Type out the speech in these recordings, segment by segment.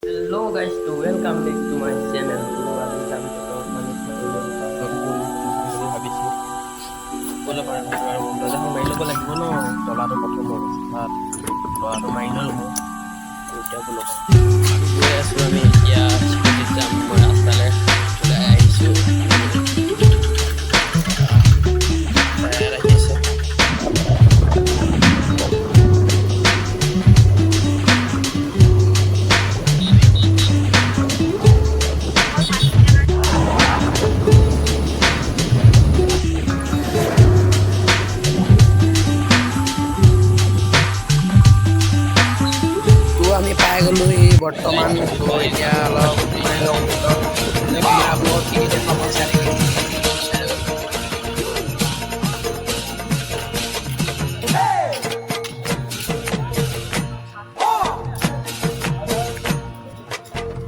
Hello guys, to welcome back to my channel. To আজি আমি ভাবিছোঁ ক'লে পাৰে আৰু দৰ্জাখন মাৰি ল'ব লাগিব ন তলাটো প্ৰথম অৱস্থাত তলাটো মাৰি ল'লোঁ এতিয়া বোলো গৈ আছোঁ আমি এতিয়া স্কুটিত যাম মই ৰাস্তালৈ ওলাই আহিছোঁ ৰাখিছে আমি পাই গ'লোঁ এই বৰ্তমান এতিয়া অলপ সোমাই লওঁ বিয়াবোৰত কি দেখাব চাই থাকিম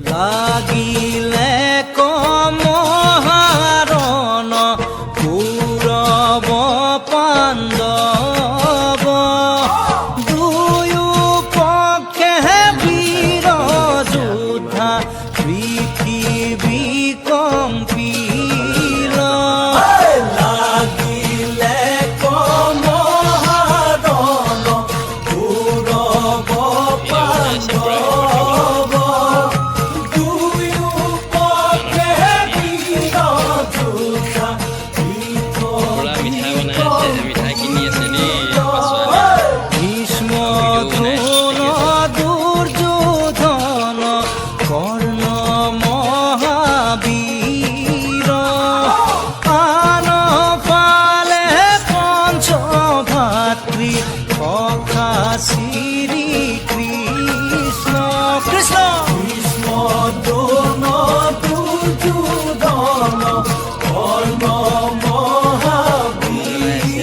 লাগিলে কমহাৰণ কৌৰৱ পাণ্ডৱ দুয়ো পক্ষে বীৰ যোদ্ধা পৃথিৱী কম্পিল লাগিলে কমহাৰণ কৌৰৱ পাণ্ডৱ কৰ্ণ মহাবীৰ আন ফালে পঞ্চভাতৃ সখা শ্ৰী কৃষ্ণ কৃষ্ণ কৃষ্ণ দ্ৰোণ দুৰ্যোধন কৰ্ণ মহাবীৰ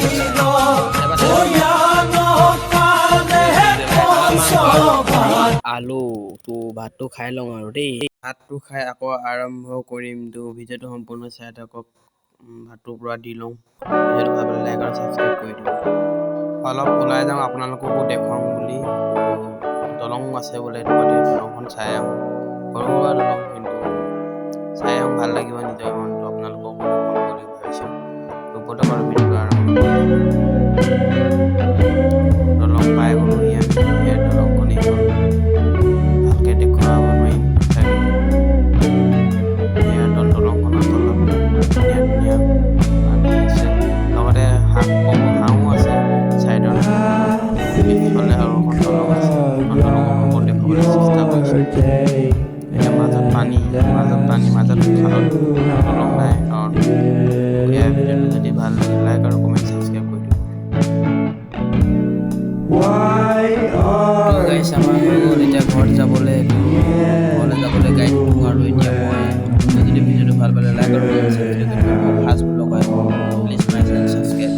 আলু তো ভাতটো খাই লওঁ আৰু দেই ভাতটো খাই আকৌ আৰম্ভ কৰিম তো ভিডিঅ'টো সম্পূৰ্ণ চাই থাকক ভাতটো পূৰা দি লওঁ ভিডিঅ'টো ভাল পালে লাইক আৰু ছাবস্ক্ৰাইব কৰি দিব অলপ ওলাই যাওঁ আপোনালোককো দেখুৱাওঁ বুলি দলং আছে বোলে দলংখন চাই আহোঁ সৰু সুৰা দলং কিন্তু চাই আহোঁ ভাল লাগিব নিজৰ মনটো আপোনালোককো দেখুৱাম বুলি ভাবিছোঁ ওপৰতে বাৰু ভিডিঅ'টো আৰম্ভ দলং পাই গ'লোঁ ইয়াত দলংখন এইখন ভালকৈ দেখুৱাব নোৱাৰিম দলংখনৰ তলত ধুনীয়া ধুনীয়া পানী আছে লগতে হাঁহো আছে ছাইডত পিছফালে আৰু এখন দলং আছে দলঙৰ ওপৰত দেখুৱাবলৈ চেষ্টা কৰিছোঁ এতিয়া মাজত পানী মাজত খালত দলং নাই ইয়াৰ ভিডিঅ'টো যদি ভাল লাগে লাইক আৰু কমেণ্ট ছাবস্ক্ৰাইব কৰি দিব গাইছ আমাৰ হৈ গ'ল এতিয়া ঘৰত যাবলৈ গাড়ীত উঠোঁ আৰু এতিয়া মই যদি ভিডিঅ'টো ভাল পালে লাইক আৰু ফাৰ্ষ্ট লগাই প্লিজ মাই চেনেল ছাবস্ক্ৰাইব